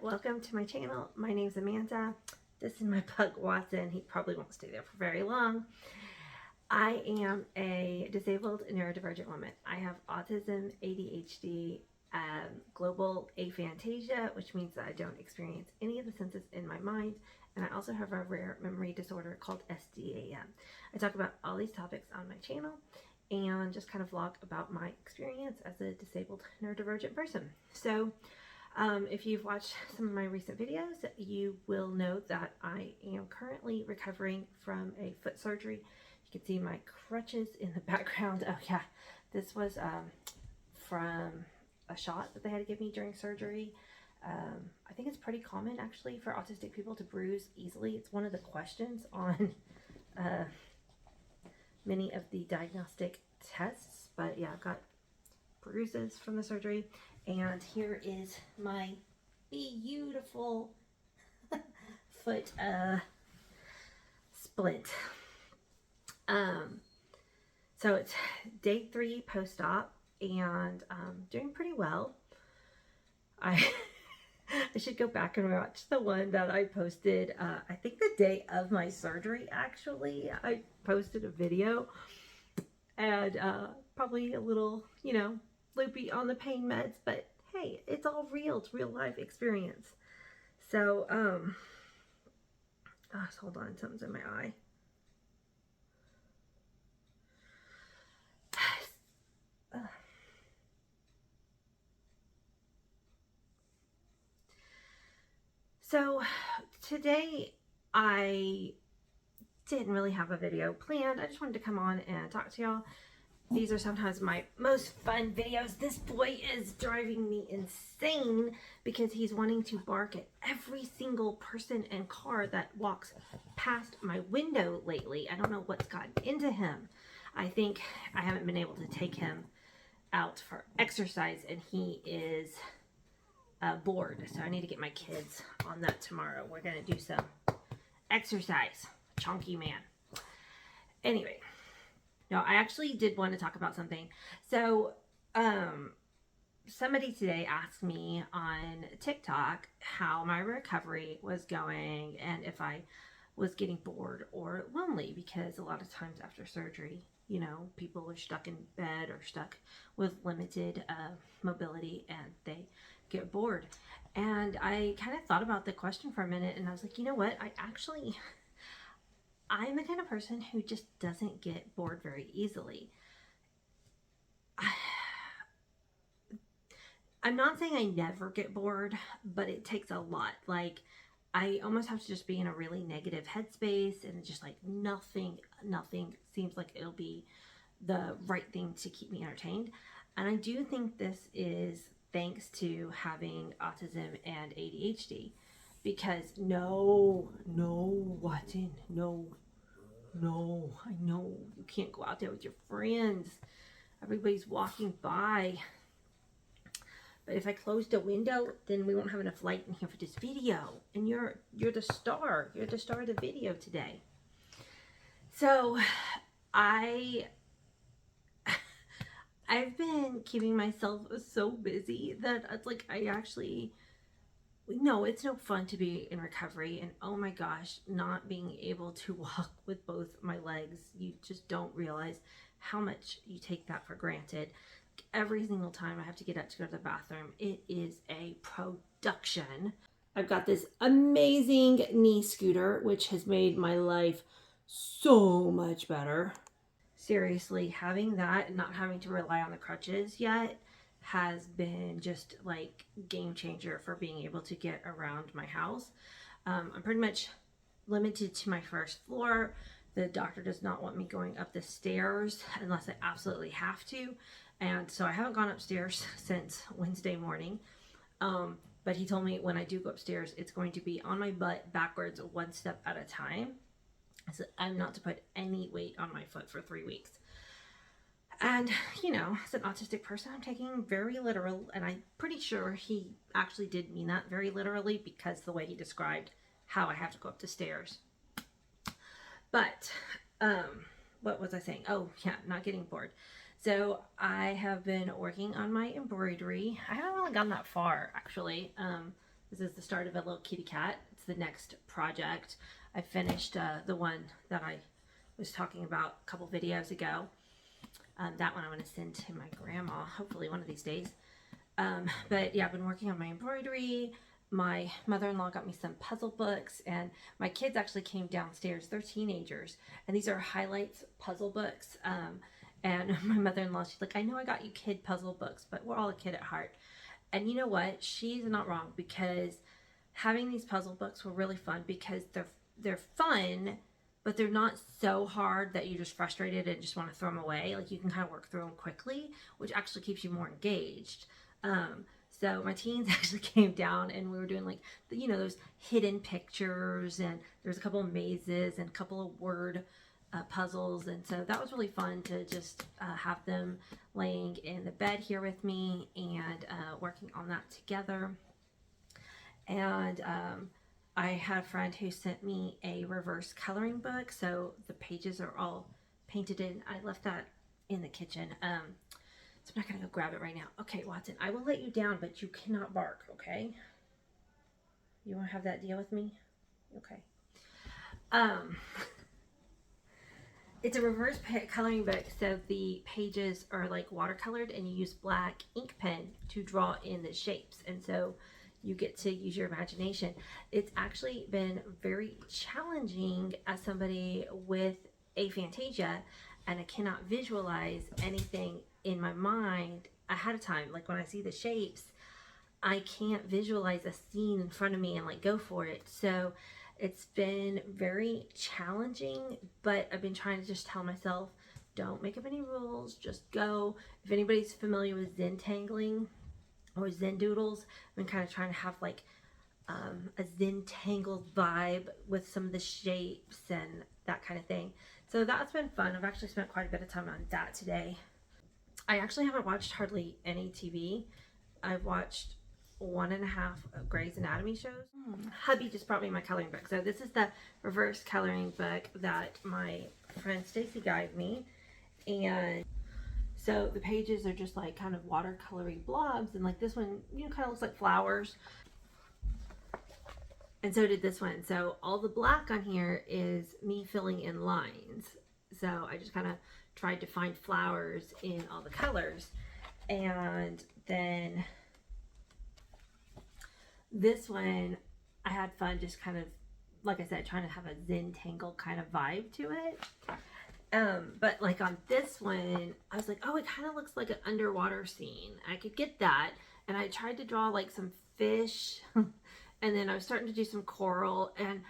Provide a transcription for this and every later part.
welcome to my channel. My name's Amanda. This is my pug Watson. He probably won't stay there for very long. I am a disabled neurodivergent woman. I have autism, ADHD, global aphantasia, which means that I don't experience any of the senses in my mind, and I also have a rare memory disorder called SDAM. I talk about all these topics on my channel and just kind of vlog about my experience as a disabled neurodivergent person. So if you've watched some of my recent videos, you will know that I am currently recovering from a foot surgery. You can see my crutches in the background. Oh yeah, this was from a shot that they had to give me during surgery. I think it's pretty common actually for autistic people to bruise easily. It's one of the questions on many of the diagnostic tests, but yeah, I've got bruises from the surgery. And here is my beautiful foot splint. So it's day 3 post-op, and doing pretty well. I should go back and watch the one that I posted, I think the day of my surgery actually. I posted a video, and probably a little, you know, loopy on the pain meds, but hey, it's all real. It's real life experience. So, hold on, something's in my eye. So today I didn't really have a video planned. I just wanted to come on and talk to y'all. These are sometimes my most fun videos. This boy is driving me insane because he's wanting to bark at every single person and car that walks past my window lately. I don't know what's gotten into him. I think I haven't been able to take him out for exercise, and he is bored. So I need to get my kids on that tomorrow. We're going to do some exercise. Chunky man. Anyway. No, I actually did want to talk about something. So, somebody today asked me on TikTok how my recovery was going and if I was getting bored or lonely, because a lot of times after surgery, you know, people are stuck in bed or stuck with limited mobility and they get bored. And I kind of thought about the question for a minute, and I was like, you know what? I'm the kind of person who just doesn't get bored very easily. I'm not saying I never get bored, but it takes a lot. Like, I almost have to just be in a really negative headspace, and just like nothing seems like it'll be the right thing to keep me entertained. And I do think this is thanks to having autism and ADHD. Because no, Watson, no, I know you can't go out there with your friends. Everybody's walking by. But if I close the window, then we won't have enough light in here for this video. And you're the star. You're the star of the video today. So I've been keeping myself so busy that it's like no, it's no fun to be in recovery, and oh my gosh, not being able to walk with both my legs, you just don't realize how much you take that for granted. Every single time I have to get up to go to the bathroom, it is a production. I've got this amazing knee scooter, which has made my life so much better. Seriously, having that and not having to rely on the crutches yet has been just like game changer for being able to get around my house. I'm pretty much limited to my first floor. The doctor does not want me going up the stairs unless I absolutely have to. And so I haven't gone upstairs since Wednesday morning. But he told me when I do go upstairs, it's going to be on my butt backwards, one step at a time. So I'm not to put any weight on my foot for 3 weeks. And, you know, as an autistic person, I'm taking very literal, and I'm pretty sure he actually did mean that very literally because the way he described how I have to go up the stairs. But, what was I saying? Oh, yeah, not getting bored. So I have been working on my embroidery. I haven't really gone that far, actually. This is the start of a little kitty cat. It's the next project. I finished the one that I was talking about a couple videos ago. That one I'm going to send to my grandma, hopefully one of these days. But yeah, I've been working on my embroidery. My mother-in-law got me some puzzle books, and my kids actually came downstairs. They're teenagers, and these are highlights puzzle books. And my mother-in-law, she's like, I know I got you kid puzzle books, but we're all a kid at heart. And you know what? She's not wrong, because having these puzzle books were really fun because they're fun, but they're not so hard that you're just frustrated and just want to throw them away. Like, you can kind of work through them quickly, which actually keeps you more engaged. So my teens actually came down, and we were doing like, you know, those hidden pictures, and there's a couple of mazes and a couple of word puzzles. And so that was really fun to just have them laying in the bed here with me and working on that together. And I had a friend who sent me a reverse coloring book, so the pages are all painted in. I left that in the kitchen. So I'm not going to go grab it right now. Okay, Watson, I will let you down, but you cannot bark, okay? You want to have that deal with me? Okay. It's a reverse coloring book, so the pages are like watercolored, and you use black ink pen to draw in the shapes. And so you get to use your imagination. It's actually been very challenging as somebody with aphantasia, and I cannot visualize anything in my mind ahead of time. Like, when I see the shapes, I can't visualize a scene in front of me and like go for it. So it's been very challenging, but I've been trying to just tell myself, don't make up any rules, just go. If anybody's familiar with Zen tangling or Zen doodles, I've been kind of trying to have like a Zen tangled vibe with some of the shapes and that kind of thing. So that's been fun. I've actually spent quite a bit of time on that today. I actually haven't watched hardly any TV. I've watched 1.5 Grey's Anatomy shows. Hubby just brought me my coloring book. So this is the reverse coloring book that my friend Stacy gave me. And so the pages are just like kind of watercolory blobs. And like this one, you know, kind of looks like flowers. And so did this one. So all the black on here is me filling in lines. So I just kind of tried to find flowers in all the colors. And then this one, I had fun just kind of, like I said, trying to have a Zen tangle kind of vibe to it. But like on this one, I was like, oh, it kind of looks like an underwater scene. I could get that. And I tried to draw like some fish. And then I was starting to do some coral, and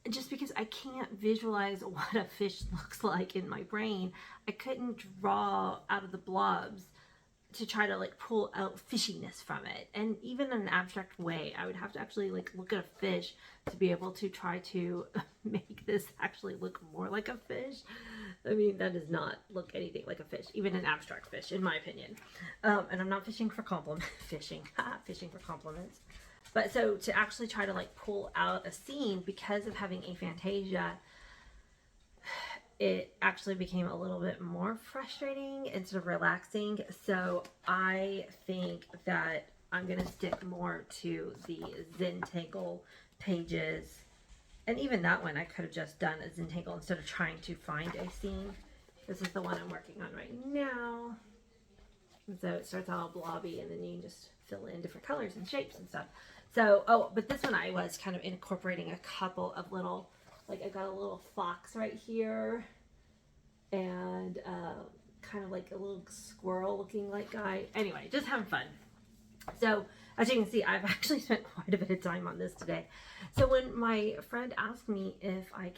just because I can't visualize what a fish looks like in my brain, I couldn't draw out of the blobs to try to like pull out fishiness from it. And even in an abstract way, I would have to actually like look at a fish to be able to try to make this actually look more like a fish. I mean, that does not look anything like a fish, even an abstract fish, in my opinion. And I'm not fishing for compliments, fishing for compliments. But so to actually try to like pull out a scene because of having aphantasia, it actually became a little bit more frustrating instead of relaxing. So I think that I'm going to stick more to the Zentangle pages. And even that one, I could have just done a Zentangle instead of trying to find a scene. This is the one I'm working on right now. And so it starts out all blobby, and then you can just fill in different colors and shapes and stuff. So, oh, but this one I was kind of incorporating a couple of little, like I got a little fox right here, and kind of like a little squirrel looking like guy. Anyway, just having fun. So as you can see, I've actually spent quite a bit of time on this today. So when my friend asked me if I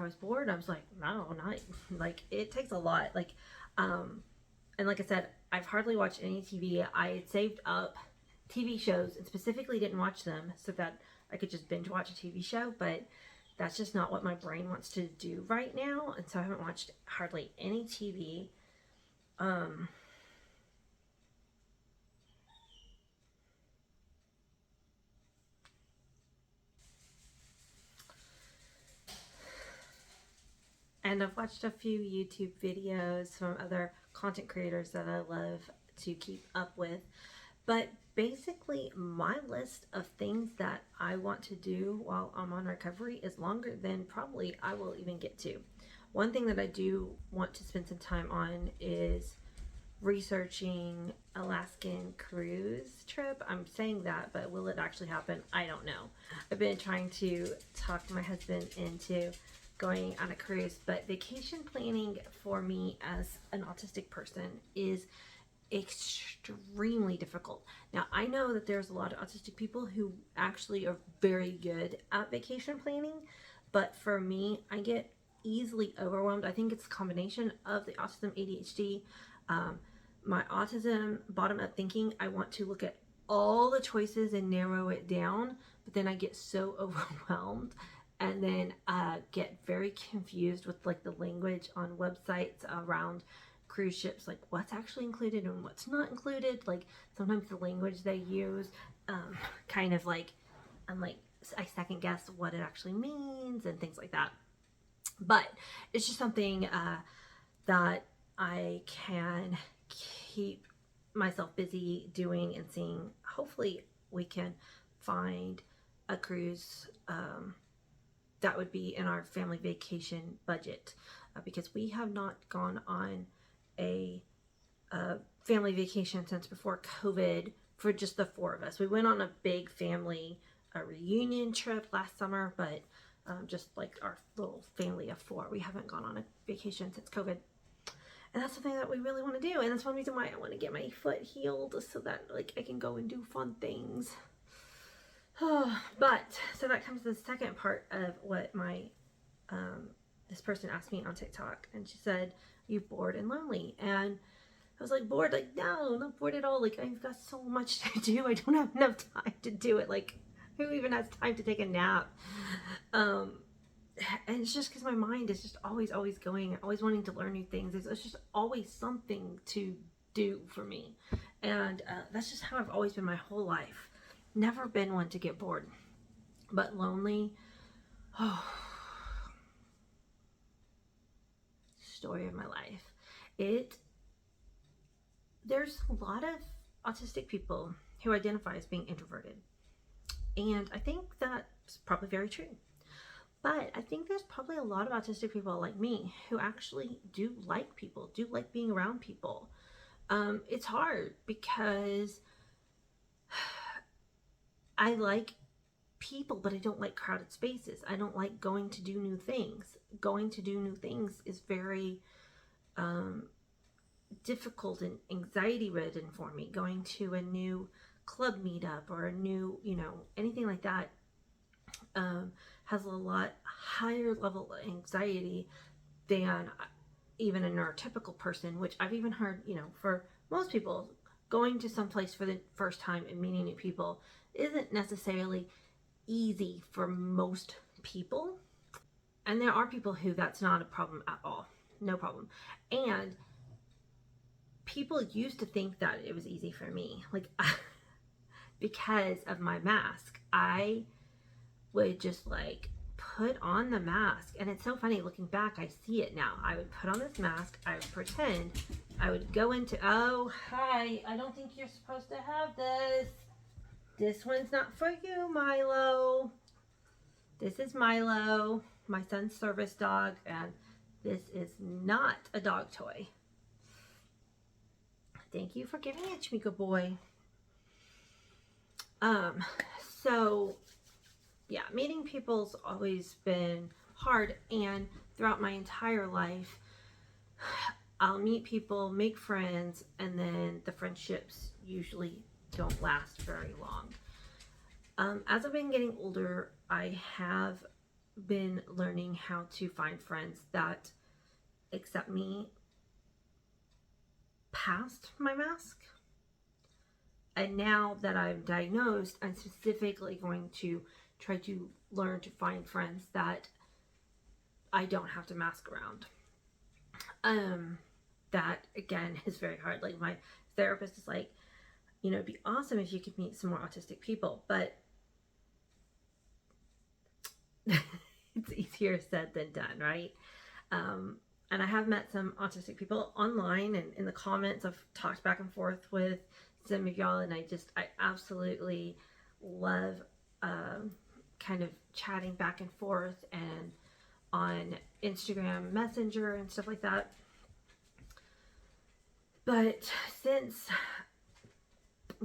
was bored, I was like, no, not like, it takes a lot. Like, and like I said, I've hardly watched any TV. I had saved up TV shows and specifically didn't watch them so that I could just binge watch a TV show, but that's just not what my brain wants to do right now. And so I haven't watched hardly any TV. And I've watched a few YouTube videos from other content creators that I love to keep up with. But basically my list of things that I want to do while I'm on recovery is longer than probably I will even get to. One thing that I do want to spend some time on is researching Alaskan cruise trip. I'm saying that, but will it actually happen? I don't know. I've been trying to talk my husband into going on a cruise, but vacation planning for me as an autistic person is extremely difficult. Now, I know that there's a lot of autistic people who actually are very good at vacation planning, but for me, I get easily overwhelmed. I think it's a combination of the autism, ADHD, my autism, bottom up thinking. I want to look at all the choices and narrow it down, but then I get so overwhelmed and then get very confused with like the language on websites around cruise ships, like what's actually included and what's not included. Like sometimes the language they use kind of like I second guess what it actually means and things like that. But it's just something that I can keep myself busy doing and seeing. Hopefully we can find a cruise that would be in our family vacation budget, because we have not gone on a family vacation since before COVID for just the four of us. We went on a big family reunion trip last summer, but just like our little family of four. We haven't gone on a vacation since COVID. And that's something that we really want to do. And that's one reason why I want to get my foot healed, so that like I can go and do fun things. But so that comes to the second part of what my this person asked me on TikTok, and she said, "You bored and lonely?" And I was like, bored? Like, no, not bored at all. Like, I've got so much to do. I don't have enough time to do it. Like, who even has time to take a nap? And it's just because my mind is just always going, always wanting to learn new things. It's just always something to do for me. And that's just how I've always been my whole life. Never been one to get bored. But lonely, oh, story of my life. There's a lot of autistic people who identify as being introverted. And I think that's probably very true. But I think there's probably a lot of autistic people like me who actually do like people, do like being around people. It's hard because I like people, but I don't like crowded spaces. I don't like going to do new things. Going to do new things is very difficult and anxiety ridden for me. Going to a new club meetup or a new, anything like that has a lot higher level of anxiety than even a neurotypical person, which I've even heard, for most people, going to some place for the first time and meeting new people isn't necessarily easy for most people. And there are people who that's not a problem at all. No problem. And people used to think that it was easy for me. Like, because of my mask, I would just like put on the mask. And it's so funny looking back, I see it now. I would put on this mask, I would pretend, I would go into, oh, hi, I don't think you're supposed to have this. This one's not for you, Milo. This is Milo, my son's service dog, and this is not a dog toy. Thank you for giving it to me, good boy. So yeah, meeting people's always been hard, and throughout my entire life, I'll meet people, make friends, and then the friendships usually don't last very long. As I've been getting older, I have been learning how to find friends that accept me past my mask. And now that I'm diagnosed, I'm specifically going to try to learn to find friends that I don't have to mask around. That again is very hard. Like, my therapist is like, it'd be awesome if you could meet some more autistic people, but it's easier said than done, right? And I have met some autistic people online, and in the comments I've talked back and forth with some of y'all, and I absolutely love kind of chatting back and forth and on Instagram Messenger and stuff like that. But since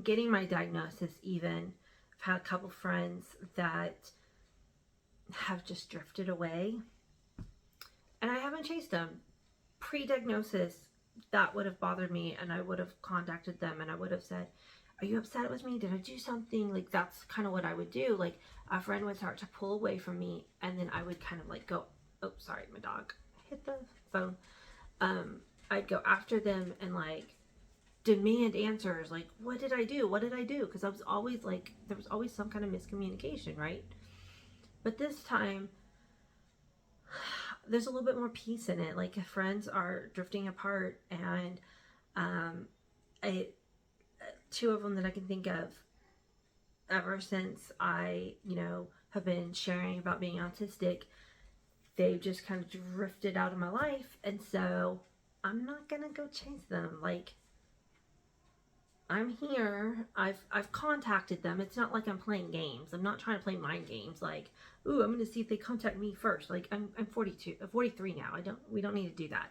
getting my diagnosis, even I've had a couple friends that have just drifted away, and I haven't chased them. Pre-diagnosis, that would have bothered me, and I would have contacted them and I would have said, are you upset with me? Did I do something? Like, that's kind of what I would do. Like, a friend would start to pull away from me, and then I would kind of like go, oh, sorry, my dog hit the phone. I'd go after them and like demand answers. Like, what did I do? What did I do? Because I was always like, there was always some kind of miscommunication, right? But this time, there's a little bit more peace in it. Like, friends are drifting apart, and two of them that I can think of, ever since I, have been sharing about being autistic, they've just kind of drifted out of my life. And so I'm not gonna go chase them. Like, I'm here. I've contacted them. It's not like I'm playing games. I'm not trying to play mind games. Like, ooh, I'm gonna see if they contact me first. Like, I'm 43 now. We don't need to do that.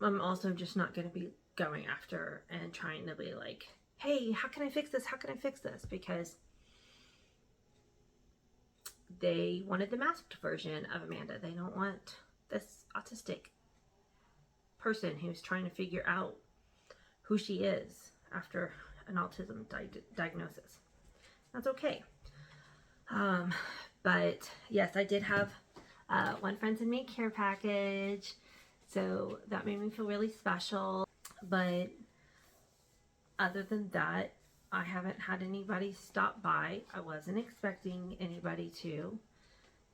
I'm also just not gonna be going after and trying to be like, hey, how can I fix this? How can I fix this? Because they wanted the masked version of Amanda. They don't want this autistic person who's trying to figure out who she is after an autism diagnosis. That's okay. But yes, I did have one Friends and Me care package, so that made me feel really special. But other than that, I haven't had anybody stop by. I wasn't expecting anybody to,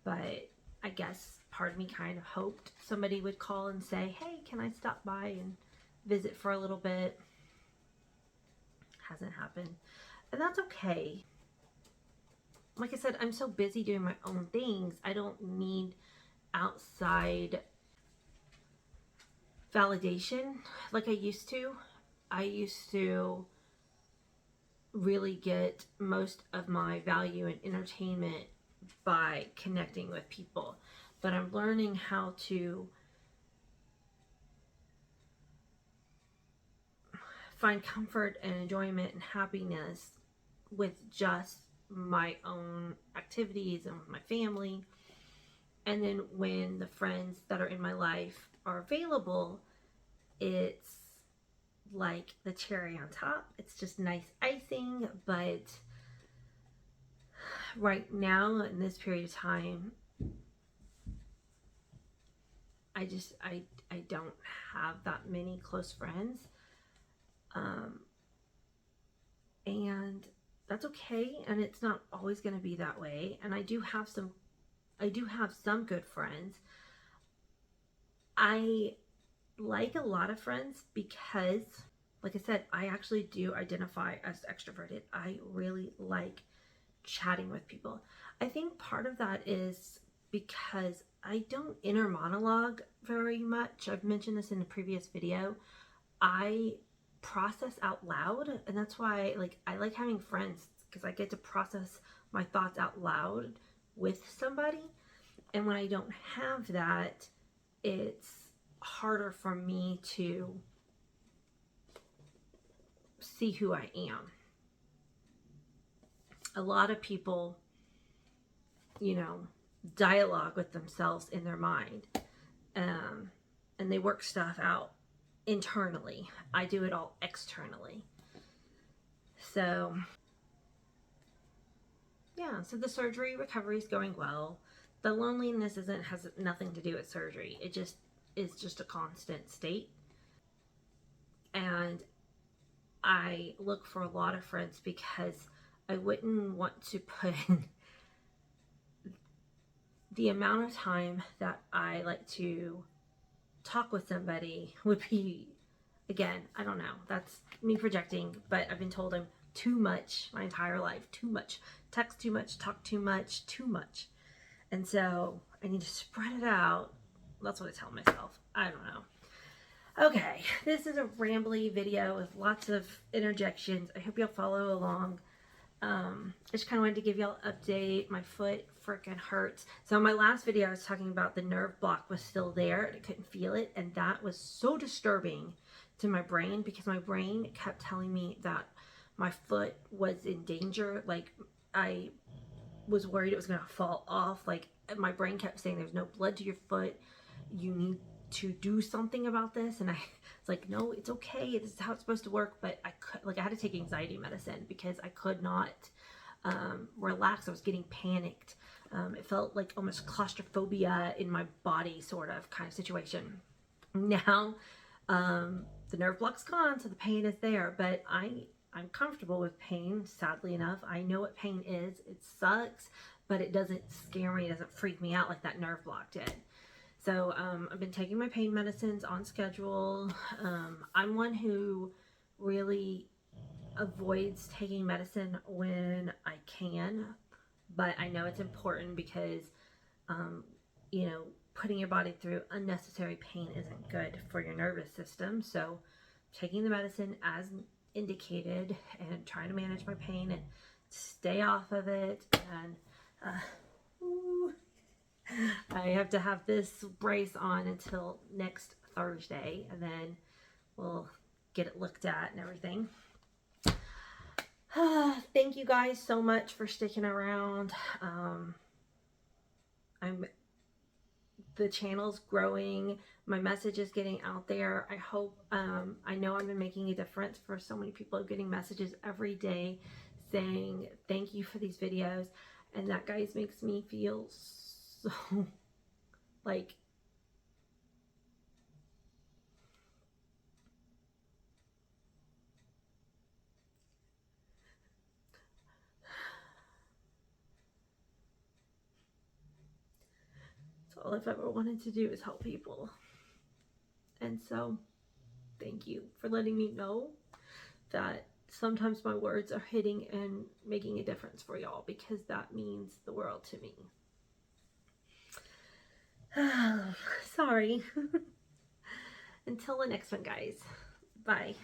but I guess part of me kind of hoped somebody would call and say, hey, can I stop by and visit for a little bit? Hasn't happened, and that's okay. Like I said, I'm so busy doing my own things. I don't need outside validation like I used to. I used to really get most of my value and entertainment by connecting with people, but I'm learning how to find comfort and enjoyment and happiness with just my own activities and with my family. And then when the friends that are in my life are available, it's like the cherry on top. It's just nice icing. But right now, in this period of time, I don't have that many close friends, and that's okay. And it's not always going to be that way. And I do have some good friends. I like a lot of friends because, like I said, I actually do identify as extroverted. I really like chatting with people. I think part of that is because I don't inner monologue very much. I've mentioned this in a previous video. I process out loud, and that's why I like having friends, because I get to process my thoughts out loud with somebody. And when I don't have that, it's harder for me to see who I am. A lot of people, dialogue with themselves in their mind, and they work stuff out internally. I do it all externally. So yeah, so the surgery recovery is going well. The loneliness has nothing to do with surgery. It just is just a constant state. And I look for a lot of friends because I wouldn't want to put in the amount of time that I like to talk with somebody would be, again, I don't know, that's me projecting, but I've been told I'm too much my entire life. Too much. Text too much, talk too much, too much. And so I need to spread it out. That's what I tell myself. I don't know. Okay, this is a rambly video with lots of interjections. I hope you'll follow along. I just kind of wanted to give y'all an update. My foot freaking hurts. So in my last video, I was talking about the nerve block was still there and I couldn't feel it. And that was so disturbing to my brain because my brain kept telling me that my foot was in danger. Like I was worried it was going to fall off. Like my brain kept saying there's no blood to your foot. You need to do something about this. And I was like, no, it's okay. This is how it's supposed to work. But I had to take anxiety medicine because I could not relax. I was getting panicked. It felt like almost claustrophobia in my body, sort of kind of situation. Now, the nerve block's gone, so the pain is there, but I'm comfortable with pain, sadly enough. I know what pain is. It sucks, but it doesn't scare me. It doesn't freak me out like that nerve block did. So I've been taking my pain medicines on schedule. I'm one who really avoids taking medicine when I can, but I know it's important because, you know, putting your body through unnecessary pain isn't good for your nervous system. So taking the medicine as indicated and trying to manage my pain and stay off of it. And I have to have this brace on until next Thursday, and then we'll get it looked at and everything. Thank you guys so much for sticking around. The channel's growing. My message is getting out there. I hope, I know I've been making a difference for so many people, getting messages every day saying thank you for these videos. And that, guys, makes me feel so like all I've ever wanted to do is help people. And so thank you for letting me know that sometimes my words are hitting and making a difference for y'all, because that means the world to me. Sorry. Until the next one, guys. Bye.